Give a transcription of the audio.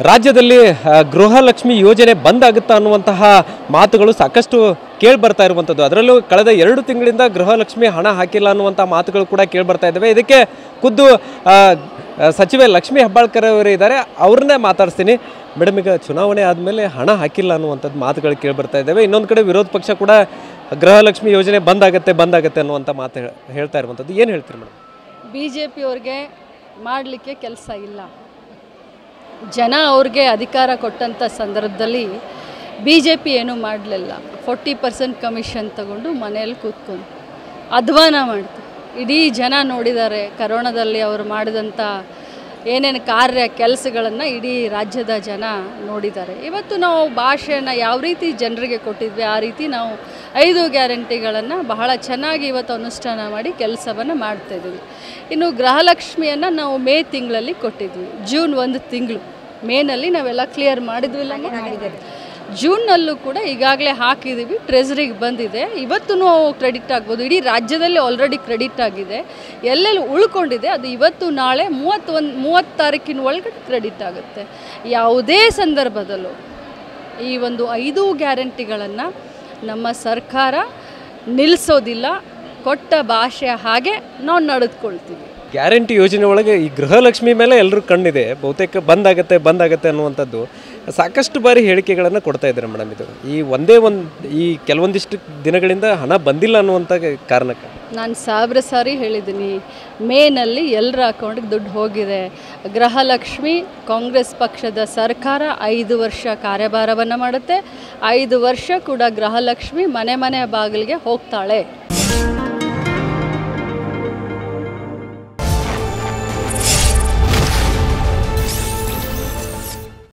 ರಾಜ್ಯದಲ್ಲಿ ಗೃಹಲಕ್ಷ್ಮಿ ಯೋಜನೆ ಬಂದ್ ಆಗುತ್ತಾ ಅನ್ನುವಂತಹ ಮಾತುಗಳು ಸಾಕಷ್ಟು ಕೇಳಿ ಬರ್ತಾ ಇರುವಂಥದ್ದು. ಅದರಲ್ಲೂ ಕಳೆದ 2 ತಿಂಗಳಿಂದ ಗೃಹಲಕ್ಷ್ಮಿ ಹಣ ಹಾಕಿಲ್ಲ ಅನ್ನುವಂಥ ಮಾತುಗಳು ಕೂಡ ಕೇಳಿ ಬರ್ತಾ ಇದ್ದಾವೆ. ಇದಕ್ಕೆ ಖುದ್ದು ಸಚಿವೆ ಲಕ್ಷ್ಮೀ ಹೆಬ್ಬಾಳ್ಕರ್ ಅವರು ಇದ್ದಾರೆ, ಅವ್ರನ್ನೇ ಮಾತಾಡ್ತೀನಿ. ಮೇಡಮ್, ಈಗ ಚುನಾವಣೆ ಆದಮೇಲೆ ಹಣ ಹಾಕಿಲ್ಲ ಅನ್ನುವಂಥದ್ದು ಮಾತುಗಳು ಕೇಳಿ ಬರ್ತಾ ಇದ್ದಾವೆ. ಇನ್ನೊಂದು ಕಡೆ ವಿರೋಧ ಪಕ್ಷ ಕೂಡ ಗೃಹಲಕ್ಷ್ಮಿ ಯೋಜನೆ ಬಂದ್ ಆಗುತ್ತೆ ಅನ್ನುವಂಥ ಮಾತು ಹೇಳ್ತಾ ಇರುವಂಥದ್ದು. ಏನು ಹೇಳ್ತೀರಿ ಮೇಡಮ್? BJP ಅವ್ರಿಗೆ ಮಾಡಲಿಕ್ಕೆ ಕೆಲಸ ಇಲ್ಲ. ಜನ ಅವ್ರಿಗೆ ಅಧಿಕಾರ ಕೊಟ್ಟಂಥ ಸಂದರ್ಭದಲ್ಲಿ BJP ಏನೂ ಮಾಡಲಿಲ್ಲ. 40% ಕಮಿಷನ್ ತಗೊಂಡು ಮನೆಯಲ್ಲಿ ಕೂತ್ಕೊಂಡು ಅಧ್ವಾನ ಮಾಡ್ತು. ಇಡೀ ಜನ ನೋಡಿದ್ದಾರೆ ಕರೋನಾದಲ್ಲಿ ಅವರು ಮಾಡಿದಂಥ ಏನೇನು ಕೆಲಸಗಳನ್ನು ಇಡೀ ರಾಜ್ಯದ ಜನ ನೋಡಿದ್ದಾರೆ. ಇವತ್ತು ನಾವು ಭಾಷೆನ ಯಾವ ರೀತಿ ಜನರಿಗೆ ಕೊಟ್ಟಿದ್ವಿ ಆ ರೀತಿ ನಾವು 5 ಗ್ಯಾರಂಟಿಗಳನ್ನು ಬಹಳ ಚೆನ್ನಾಗಿ ಇವತ್ತು ಅನುಷ್ಠಾನ ಮಾಡಿ ಕೆಲಸವನ್ನು ಮಾಡ್ತಾಯಿದ್ವಿ. ಇನ್ನು ಗೃಹಲಕ್ಷ್ಮಿಯನ್ನು ನಾವು ಮೇ ತಿಂಗಳಲ್ಲಿ ಕೊಟ್ಟಿದ್ವಿ. ಜೂನ್ 1 ತಿಂಗಳು, ಮೇನಲ್ಲಿ ನಾವೆಲ್ಲ ಕ್ಲಿಯರ್ ಮಾಡಿದ್ವಿಲ್ಲ, ಜೂನ್ನಲ್ಲೂ ಕೂಡ ಈಗಾಗಲೇ ಹಾಕಿದ್ದೀವಿ, ಟ್ರೆಜರಿಗೆ ಬಂದಿದೆ. ಇವತ್ತೂ ಕ್ರೆಡಿಟ್ ಆಗ್ಬೋದು. ಇಡೀ ರಾಜ್ಯದಲ್ಲಿ ಆಲ್ರೆಡಿ ಕ್ರೆಡಿಟ್ ಆಗಿದೆ. ಎಲ್ಲೆಲ್ಲಿ ಉಳ್ಕೊಂಡಿದೆ ಅದು ಇವತ್ತು ನಾಳೆ 30 ತಾರೀಕಿನ ಒಳಗಡೆ ಕ್ರೆಡಿಟ್ ಆಗುತ್ತೆ. ಯಾವುದೇ ಸಂದರ್ಭದಲ್ಲೂ ಈ ಒಂದು 5 ಗ್ಯಾರಂಟಿಗಳನ್ನು ನಮ್ಮ ಸರ್ಕಾರ ನಿಲ್ಲಿಸೋದಿಲ್ಲ. ಕೊಟ್ಟ ಭಾಷೆ ಹಾಗೆ ನಾವು ನಡೆದುಕೊಳ್ತೀವಿ. ಗ್ಯಾರಂಟಿ ಯೋಜನೆ ಒಳಗೆ ಈ ಗೃಹಲಕ್ಷ್ಮಿ ಮೇಲೆ ಎಲ್ಲರೂ ಕಣ್ಣಿದೆ. ಬಹುತೇಕ ಬಂದ್ ಆಗುತ್ತೆ ಅನ್ನುವಂಥದ್ದು ಸಾಕಷ್ಟು ಬಾರಿ ಹೇಳಿಕೆಗಳನ್ನು ಕೊಡ್ತಾ ಇದ್ದಾರೆ ಮೇಡಮ್. ಇದು ಈ ಕೆಲವೊಂದಿಷ್ಟು ದಿನಗಳಿಂದ ಹಣ ಬಂದಿಲ್ಲ ಅನ್ನುವಂಥ ಕಾರಣಕ್ಕೆ ನಾನು 1000 ಸಾರಿ ಹೇಳಿದ್ದೀನಿ, ಮೇನಲ್ಲಿ ಎಲ್ಲರ ಅಕೌಂಟಿಗೆ ದುಡ್ಡು ಹೋಗಿದೆ. ಗೃಹಲಕ್ಷ್ಮಿ ಕಾಂಗ್ರೆಸ್ ಪಕ್ಷದ ಸರ್ಕಾರ 5 ವರ್ಷ ಕಾರ್ಯಭಾರವನ್ನು ಮಾಡುತ್ತೆ. 5 ವರ್ಷ ಕೂಡ ಗೃಹಲಕ್ಷ್ಮಿ ಮನೆ ಬಾಗಿಲಿಗೆ ಹೋಗ್ತಾಳೆ.